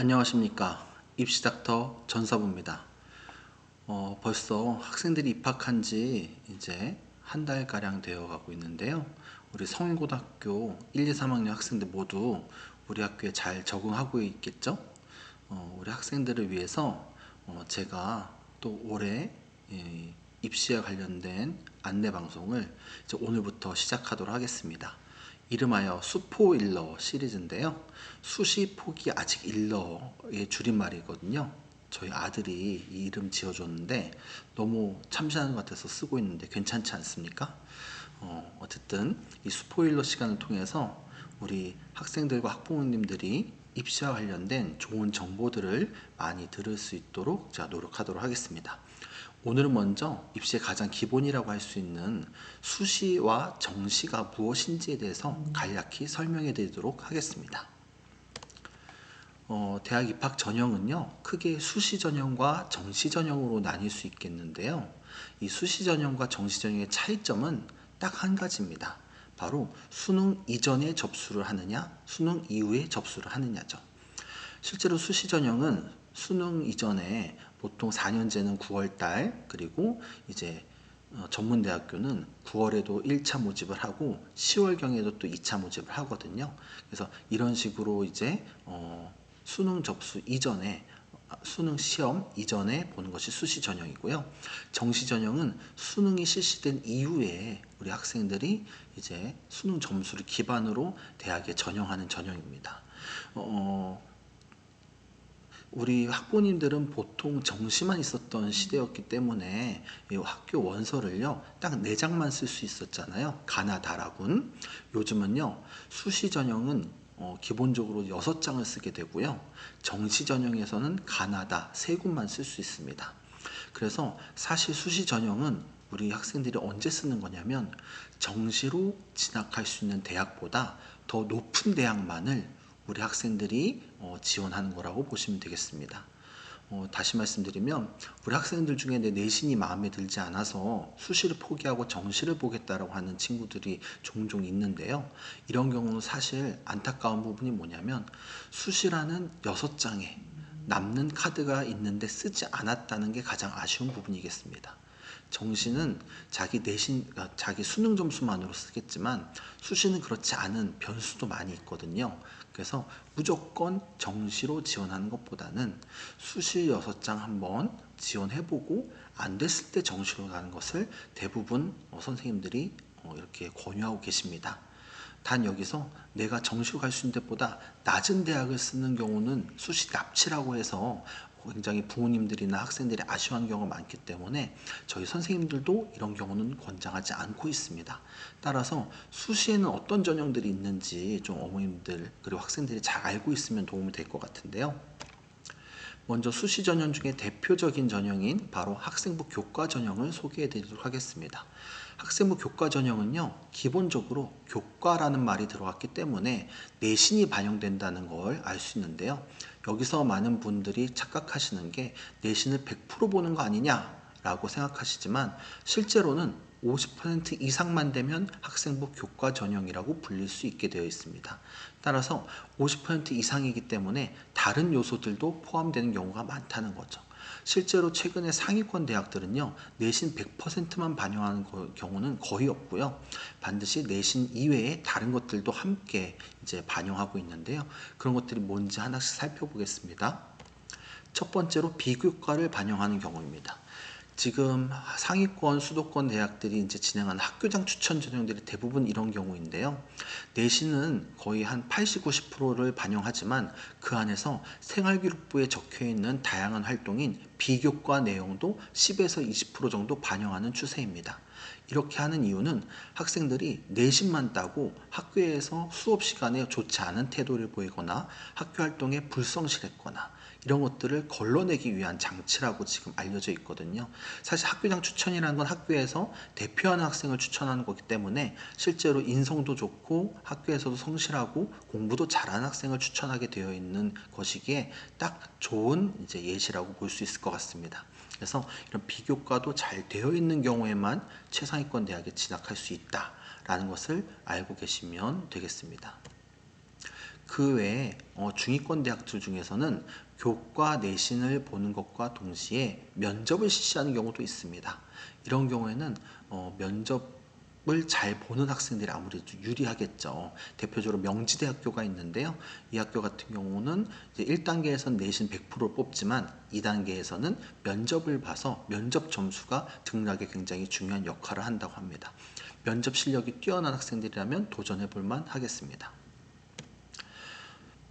안녕하십니까. 입시닥터 전사부입니다. 벌써 학생들이 입학한 지 이제 한 달가량 되어 가고 있는데요. 우리 성일고등학교 1, 2, 3학년 학생들 모두 우리 학교에 잘 적응하고 있겠죠? 우리 학생들을 위해서 제가 또 올해 입시와 관련된 안내 방송을 이제 오늘부터 시작하도록 하겠습니다. 이름하여 수포일러 시리즈인데요. 수시 포기 아직 일러의 줄임말이거든요. 저희 아들이 이 이름 지어줬는데 너무 참신한 것 같아서 쓰고 있는데 괜찮지 않습니까? 어쨌든 이 스포일러 시간을 통해서 우리 학생들과 학부모님들이 입시와 관련된 좋은 정보들을 많이 들을 수 있도록 제가 노력하도록 하겠습니다. 오늘은 먼저 입시의 가장 기본이라고 할 수 있는 수시와 정시가 무엇인지에 대해서 간략히 설명해 드리도록 하겠습니다. 대학 입학 전형은요, 크게 수시 전형과 정시 전형으로 나뉠 수 있겠는데요. 이 수시 전형과 정시 전형의 차이점은 딱 한 가지입니다. 바로 수능 이전에 접수를 하느냐, 수능 이후에 접수를 하느냐죠. 실제로 수시 전형은 수능 이전에 보통 4년제는 9월달, 그리고 이제 전문대학교는 9월에도 1차 모집을 하고 10월경에도 또 2차 모집을 하거든요. 그래서 이런 식으로 이제 수능 접수 이전에 수능 시험 이전에 보는 것이 수시 전형이고요. 정시 전형은 수능이 실시된 이후에 우리 학생들이 이제 수능 점수를 기반으로 대학에 전형하는 전형입니다. 우리 학부모님들은 보통 정시만 있었던 시대였기 때문에 이 학교 원서를요 딱 4장만 쓸 수 있었잖아요. 가나다라군. 요즘은요 수시 전형은 기본적으로 6장을 쓰게 되고요. 정시 전형에서는 가나다 3군만 쓸 수 있습니다. 그래서 사실 수시 전형은 우리 학생들이 언제 쓰는 거냐면 정시로 진학할 수 있는 대학보다 더 높은 대학만을 우리 학생들이 지원하는 거라고 보시면 되겠습니다. 다시 말씀드리면 우리 학생들 중에 내 내신이 마음에 들지 않아서 수시를 포기하고 정시를 보겠다라고 하는 친구들이 종종 있는데요. 이런 경우는 사실 안타까운 부분이 뭐냐면 수시라는 6장에 남는 카드가 있는데 쓰지 않았다는 게 가장 아쉬운 부분이겠습니다. 정시는 자기 내신, 자기 수능 점수만으로 쓰겠지만 수시는 그렇지 않은 변수도 많이 있거든요. 그래서 무조건 정시로 지원하는 것보다는 수시 6장 한번 지원해보고 안 됐을 때 정시로 가는 것을 대부분 선생님들이 이렇게 권유하고 계십니다. 단 여기서 내가 정시로 갈 수 있는 데보다 낮은 대학을 쓰는 경우는 수시 납치라고 해서 굉장히 부모님들이나 학생들이 아쉬워하는 경우가 많기 때문에 저희 선생님들도 이런 경우는 권장하지 않고 있습니다. 따라서 수시에는 어떤 전형들이 있는지 좀 어머님들 그리고 학생들이 잘 알고 있으면 도움이 될 것 같은데요. 먼저 수시 전형 중에 대표적인 전형인 바로 학생부 교과 전형을 소개해 드리도록 하겠습니다. 학생부 교과 전형은요, 기본적으로 교과라는 말이 들어갔기 때문에 내신이 반영된다는 걸 알 수 있는데요. 여기서 많은 분들이 착각하시는 게 내신을 100% 보는 거 아니냐라고 생각하시지만 실제로는 50% 이상만 되면 학생부 교과 전형이라고 불릴 수 있게 되어 있습니다. 따라서 50% 이상이기 때문에 다른 요소들도 포함되는 경우가 많다는 거죠. 실제로 최근에 상위권 대학들은요, 내신 100%만 반영하는 경우는 거의 없고요. 반드시 내신 이외에 다른 것들도 함께 이제 반영하고 있는데요. 그런 것들이 뭔지 하나씩 살펴보겠습니다. 첫 번째로 비교과를 반영하는 경우입니다. 지금 상위권 수도권 대학들이 이제 진행하는 학교장 추천 전형들이 대부분 이런 경우인데요. 내신은 거의 한 80, 90%를 반영하지만 그 안에서 생활기록부에 적혀 있는 다양한 활동인 비교과 내용도 10에서 20% 정도 반영하는 추세입니다. 이렇게 하는 이유는 학생들이 내신만 따고 학교에서 수업 시간에 좋지 않은 태도를 보이거나 학교 활동에 불성실했거나 이런 것들을 걸러내기 위한 장치라고 지금 알려져 있거든요. 사실 학교장 추천이라는 건 학교에서 대표하는 학생을 추천하는 거기 때문에 실제로 인성도 좋고 학교에서도 성실하고 공부도 잘하는 학생을 추천하게 되어 있는 것이기에 딱 좋은 이제 예시라고 볼 수 있을 것 같습니다. 그래서 이런 비교과도 잘 되어 있는 경우에만 최상위권 대학에 진학할 수 있다라는 것을 알고 계시면 되겠습니다. 그 외에 중위권 대학들 중에서는 교과 내신을 보는 것과 동시에 면접을 실시하는 경우도 있습니다. 이런 경우에는 면접을 잘 보는 학생들이 아무래도 유리하겠죠. 대표적으로 명지대학교가 있는데요. 이 학교 같은 경우는 이제 1단계에서는 내신 100%를 뽑지만 2단계에서는 면접을 봐서 면접 점수가 등락에 굉장히 중요한 역할을 한다고 합니다. 면접 실력이 뛰어난 학생들이라면 도전해 볼 만 하겠습니다.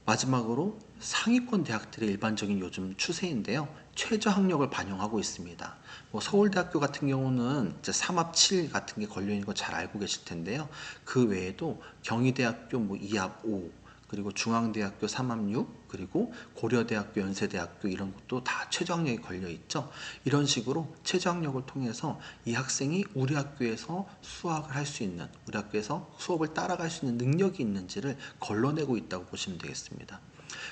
마지막으로 상위권 대학들의 일반적인 요즘 추세인데요. 최저 학력을 반영하고 있습니다. 서울대학교 같은 경우는 이제 3합7 같은 게 걸려 있는 거 잘 알고 계실 텐데요. 그 외에도 경희대학교 2합 5, 그리고 중앙대학교 3합6, 그리고 고려대학교, 연세대학교 이런 것도 다 최저 학력이 걸려 있죠. 이런 식으로 최저 학력을 통해서 이 학생이 우리 학교에서 수학을 할 수 있는, 우리 학교에서 수업을 따라갈 수 있는 능력이 있는지를 걸러내고 있다고 보시면 되겠습니다.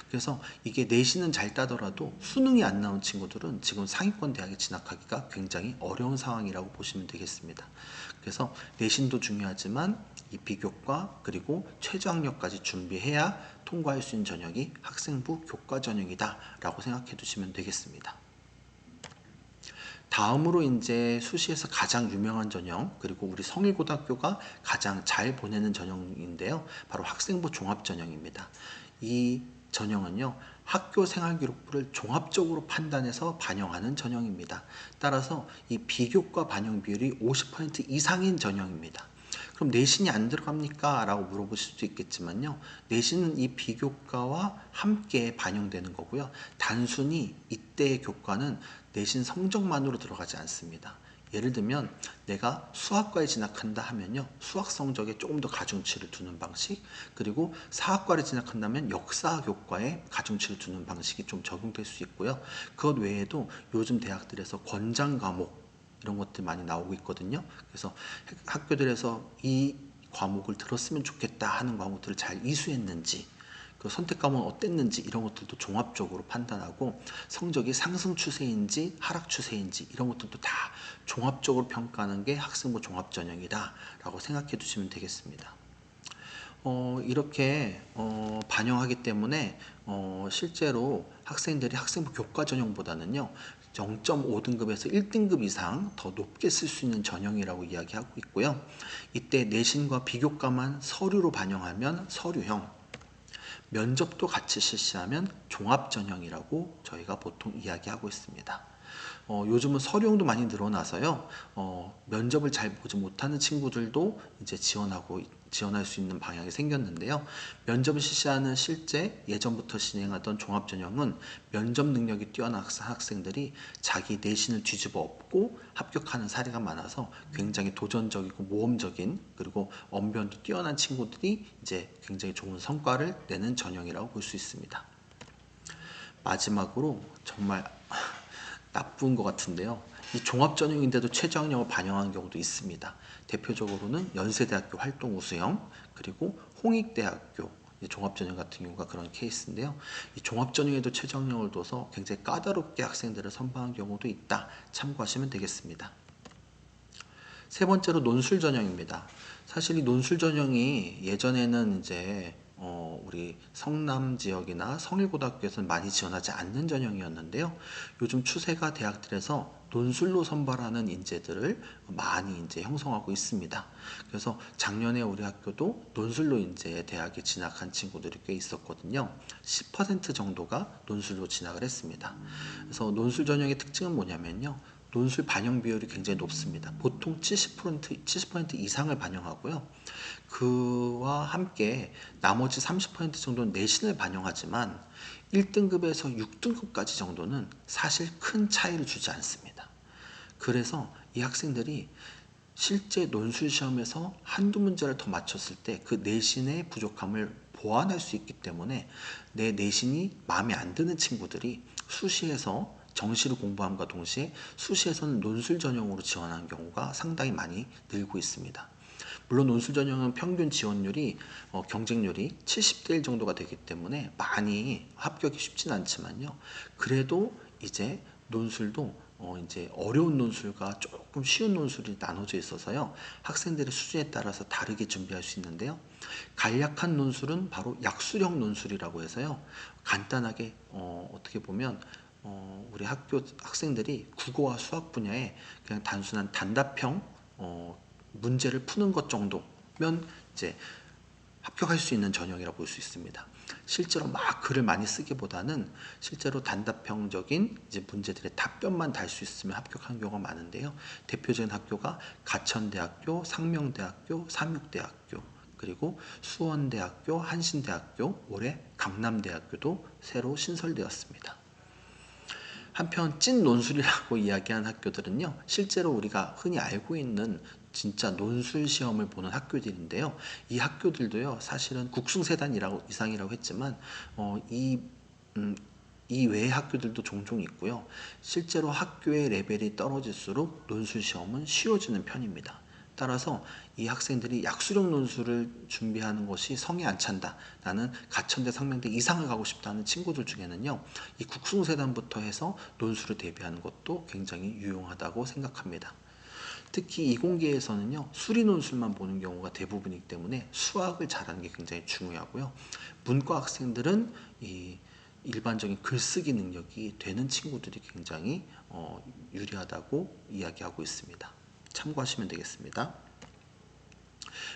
그래서 이게 내신은 잘 따더라도 수능이 안 나온 친구들은 지금 상위권 대학에 진학하기가 굉장히 어려운 상황이라고 보시면 되겠습니다. 그래서 내신도 중요하지만 이 비교과 그리고 최저학력까지 준비해야 통과할 수 있는 전형이 학생부 교과 전형이다 라고 생각해 두시면 되겠습니다. 다음으로 이제 수시에서 가장 유명한 전형, 그리고 우리 성일고등학교가 가장 잘 보내는 전형인데요. 바로 학생부 종합전형입니다. 이 전형은요, 학교 생활기록부를 종합적으로 판단해서 반영하는 전형입니다. 따라서 이 비교과 반영 비율이 50% 이상인 전형입니다. 그럼 내신이 안 들어갑니까? 라고 물어보실 수도 있겠지만요. 내신은 이 비교과와 함께 반영되는 거고요. 단순히 이때의 교과는 내신 성적만으로 들어가지 않습니다. 예를 들면 내가 수학과에 진학한다 하면요. 수학 성적에 조금 더 가중치를 두는 방식, 그리고 사학과를 진학한다면 역사 교과에 가중치를 두는 방식이 좀 적용될 수 있고요. 그것 외에도 요즘 대학들에서 권장 과목 이런 것들 많이 나오고 있거든요. 그래서 학교들에서 이 과목을 들었으면 좋겠다 하는 과목들을 잘 이수했는지, 그 선택 과목은 어땠는지 이런 것들도 종합적으로 판단하고 성적이 상승 추세인지 하락 추세인지 이런 것들도 다 종합적으로 평가하는 게 학생부 종합전형이다 라고 생각해 두시면 되겠습니다. 이렇게 반영하기 때문에 실제로 학생들이 학생부 교과 전형보다는요 0.5등급에서 1등급 이상 더 높게 쓸 수 있는 전형이라고 이야기하고 있고요. 이때 내신과 비교과만 서류로 반영하면 서류형, 면접도 같이 실시하면 종합전형이라고 저희가 보통 이야기하고 있습니다. 요즘은 서류형도 많이 늘어나서요. 면접을 잘 보지 못하는 친구들도 이제 지원할 수 있는 방향이 생겼는데요. 면접을 실시하는 실제 예전부터 진행하던 종합전형은 면접 능력이 뛰어난 학생들이 자기 내신을 뒤집어 엎고 합격하는 사례가 많아서 굉장히 도전적이고 모험적인, 그리고 언변도 뛰어난 친구들이 이제 굉장히 좋은 성과를 내는 전형이라고 볼 수 있습니다. 마지막으로 정말 나쁜 것 같은데요. 이 종합전형인데도 최저학력을 반영하는 경우도 있습니다. 대표적으로는 연세대학교 활동우수형, 그리고 홍익대학교 종합전형 같은 경우가 그런 케이스인데요. 이 종합전형에도 최저학력을 둬서 굉장히 까다롭게 학생들을 선발한 경우도 있다. 참고하시면 되겠습니다. 세 번째로 논술전형입니다. 사실 이 논술전형이 예전에는 이제 우리 성남 지역이나 성일고등학교에서는 많이 지원하지 않는 전형이었는데요. 요즘 추세가 대학들에서 논술로 선발하는 인재들을 많이 이제 형성하고 있습니다. 그래서 작년에 우리 학교도 논술로 이제 대학에 진학한 친구들이 꽤 있었거든요. 10% 정도가 논술로 진학을 했습니다. 그래서 논술 전형의 특징은 뭐냐면요. 논술 반영 비율이 굉장히 높습니다. 보통 70% 이상을 반영하고요. 그와 함께 나머지 30% 정도는 내신을 반영하지만 1등급에서 6등급까지 정도는 사실 큰 차이를 주지 않습니다. 그래서 이 학생들이 실제 논술 시험에서 한두 문제를 더 맞췄을 때 그 내신의 부족함을 보완할 수 있기 때문에 내 내신이 마음에 안 드는 친구들이 수시에서 정시를 공부함과 동시에 수시에서는 논술 전형으로 지원하는 경우가 상당히 많이 늘고 있습니다. 물론 논술 전형은 평균 지원율이 경쟁률이 70대 1 정도가 되기 때문에 많이 합격이 쉽진 않지만요. 그래도 이제 논술도 이제 어려운 논술과 조금 쉬운 논술이 나눠져 있어서요. 학생들의 수준에 따라서 다르게 준비할 수 있는데요. 간략한 논술은 바로 약수령 논술이라고 해서요. 간단하게 어떻게 보면 우리 학교 학생들이 국어와 수학 분야에 그냥 단순한 단답형 문제를 푸는 것 정도면 이제 합격할 수 있는 전형이라고 볼 수 있습니다. 실제로 막 글을 많이 쓰기보다는 실제로 단답형적인 이제 문제들의 답변만 달 수 있으면 합격하는 경우가 많은데요. 대표적인 학교가 가천대학교, 상명대학교, 삼육대학교, 그리고 수원대학교, 한신대학교, 올해 강남대학교도 새로 신설되었습니다. 한편 찐 논술이라고 이야기한 학교들은요, 실제로 우리가 흔히 알고 있는 진짜 논술 시험을 보는 학교들인데요. 이 학교들도요, 사실은 국승세단 이상이라고 했지만 이 외의 학교들도 종종 있고요. 실제로 학교의 레벨이 떨어질수록 논술 시험은 쉬워지는 편입니다. 따라서 이 학생들이 약수령 논술을 준비하는 것이 성에 안 찬다. 나는 가천대, 상명대 이상을 가고 싶다는 친구들 중에는요. 이 국승세단부터 해서 논술을 대비하는 것도 굉장히 유용하다고 생각합니다. 특히 이공계에서는요. 수리 논술만 보는 경우가 대부분이기 때문에 수학을 잘하는 게 굉장히 중요하고요. 문과 학생들은 이 일반적인 글쓰기 능력이 되는 친구들이 굉장히 유리하다고 이야기하고 있습니다. 참고하시면 되겠습니다.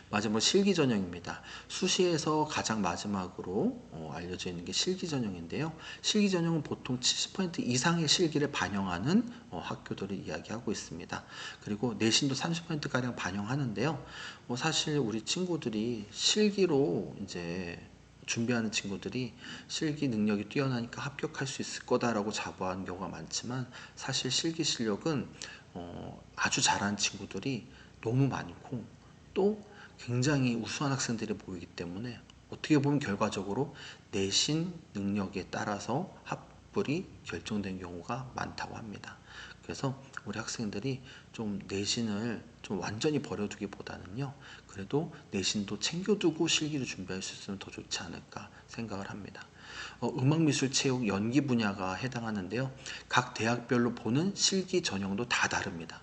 마지막으로 실기 전형입니다. 수시에서 가장 마지막으로 알려져 있는 게 실기 전형인데요. 실기 전형은 보통 70% 이상의 실기를 반영하는 학교들을 이야기하고 있습니다. 그리고 내신도 30%가량 반영하는데요. 사실 우리 친구들이 실기로 이제 준비하는 친구들이 실기 능력이 뛰어나니까 합격할 수 있을 거다라고 자부하는 경우가 많지만 사실 실기 실력은 아주 잘하는 친구들이 너무 많고 또 굉장히 우수한 학생들이 모이기 때문에 어떻게 보면 결과적으로 내신 능력에 따라서 합불이 결정된 경우가 많다고 합니다. 그래서 우리 학생들이 좀 내신을 좀 완전히 버려두기보다는요, 그래도 내신도 챙겨두고 실기를 준비할 수 있으면 더 좋지 않을까 생각을 합니다. 음악, 미술, 체육, 연기 분야가 해당하는데요. 각 대학별로 보는 실기 전형도 다 다릅니다.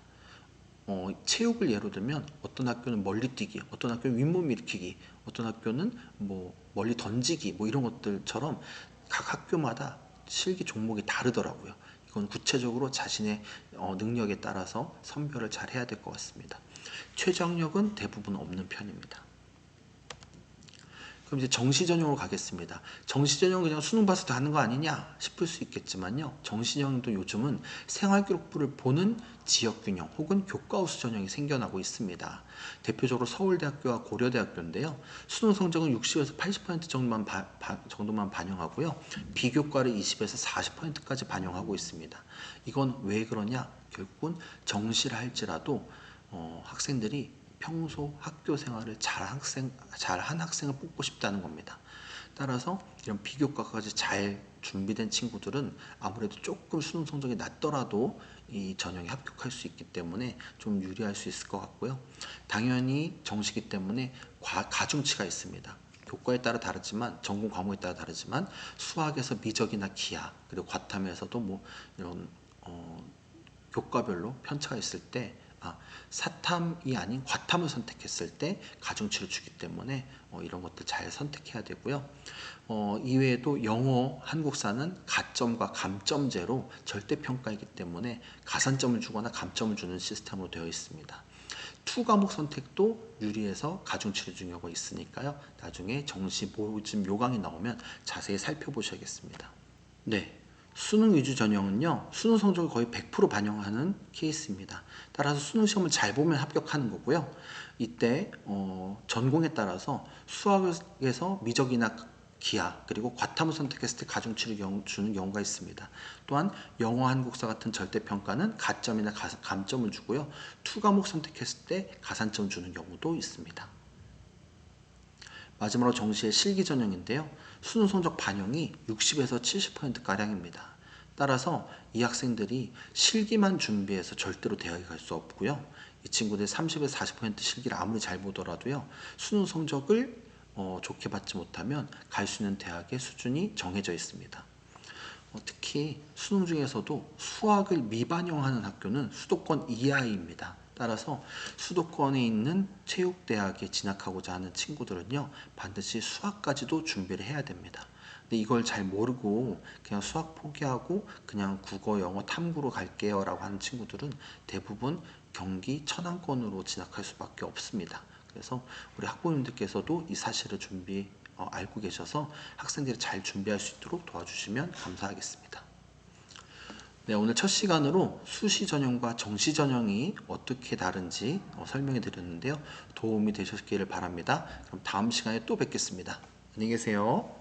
체육을 예로 들면 어떤 학교는 멀리 뛰기, 어떤 학교는 윗몸 일으키기, 어떤 학교는 뭐 멀리 던지기 뭐 이런 것들처럼 각 학교마다 실기 종목이 다르더라고요. 이건 구체적으로 자신의 능력에 따라서 선별을 잘 해야 될 것 같습니다. 최저학력은 대부분 없는 편입니다. 그럼 이제 정시 전형으로 가겠습니다. 정시 전형 그냥 수능 봐서 다 하는 거 아니냐 싶을 수 있겠지만요. 정시 전형도 요즘은 생활기록부를 보는 지역균형 혹은 교과우수 전형이 생겨나고 있습니다. 대표적으로 서울대학교와 고려대학교인데요. 수능 성적은 60에서 80% 정도만 반영하고요. 비교과를 20에서 40%까지 반영하고 있습니다. 이건 왜 그러냐? 결국은 정시를 할지라도 학생들이 평소 학교 생활을 잘한 학생을 뽑고 싶다는 겁니다. 따라서 이런 비교과까지 잘 준비된 친구들은 아무래도 조금 수능 성적이 낮더라도 이 전형에 합격할 수 있기 때문에 좀 유리할 수 있을 것 같고요. 당연히 정시기 때문에 가중치가 있습니다. 교과에 따라 다르지만 전공 과목에 따라 다르지만 수학에서 미적이나 기하 그리고 과탐에서도 뭐 이런 교과별로 편차가 있을 때 사탐이 아닌 과탐을 선택했을 때 가중치를 주기 때문에 이런 것들 잘 선택해야 되고요. 이외에도 영어, 한국사는 가점과 감점제로 절대평가이기 때문에 가산점을 주거나 감점을 주는 시스템으로 되어 있습니다. 투 과목 선택도 유리해서 가중치를 주는 경우가 있으니까요. 나중에 정시 모집 요강이 나오면 자세히 살펴보셔야겠습니다. 네. 수능 위주 전형은요, 수능 성적을 거의 100% 반영하는 케이스입니다. 따라서 수능 시험을 잘 보면 합격하는 거고요. 이때 전공에 따라서 수학에서 미적이나 기하 그리고 과탐을 선택했을 때 가중치를 주는 경우가 있습니다. 또한 영어, 한국사 같은 절대평가는 가점이나 감점을 주고요. 투 과목 선택했을 때 가산점 주는 경우도 있습니다. 마지막으로 정시의 실기 전형인데요. 수능 성적 반영이 60에서 70%가량입니다. 따라서 이 학생들이 실기만 준비해서 절대로 대학에 갈 수 없고요. 이 친구들 30에서 40% 실기를 아무리 잘 보더라도요. 수능 성적을 좋게 받지 못하면 갈 수 있는 대학의 수준이 정해져 있습니다. 특히 특히 수능 중에서도 수학을 미반영하는 학교는 수도권 이하입니다. 따라서 수도권에 있는 체육대학에 진학하고자 하는 친구들은요, 반드시 수학까지도 준비를 해야 됩니다. 근데 이걸 잘 모르고 그냥 수학 포기하고 그냥 국어, 영어, 탐구로 갈게요 라고 하는 친구들은 대부분 경기 천안권으로 진학할 수밖에 없습니다. 그래서 우리 학부모님들께서도 이 사실을 알고 계셔서 학생들이 잘 준비할 수 있도록 도와주시면 감사하겠습니다. 네, 오늘 첫 시간으로 수시 전형과 정시 전형이 어떻게 다른지 설명해 드렸는데요. 도움이 되셨기를 바랍니다. 그럼 다음 시간에 또 뵙겠습니다. 안녕히 계세요.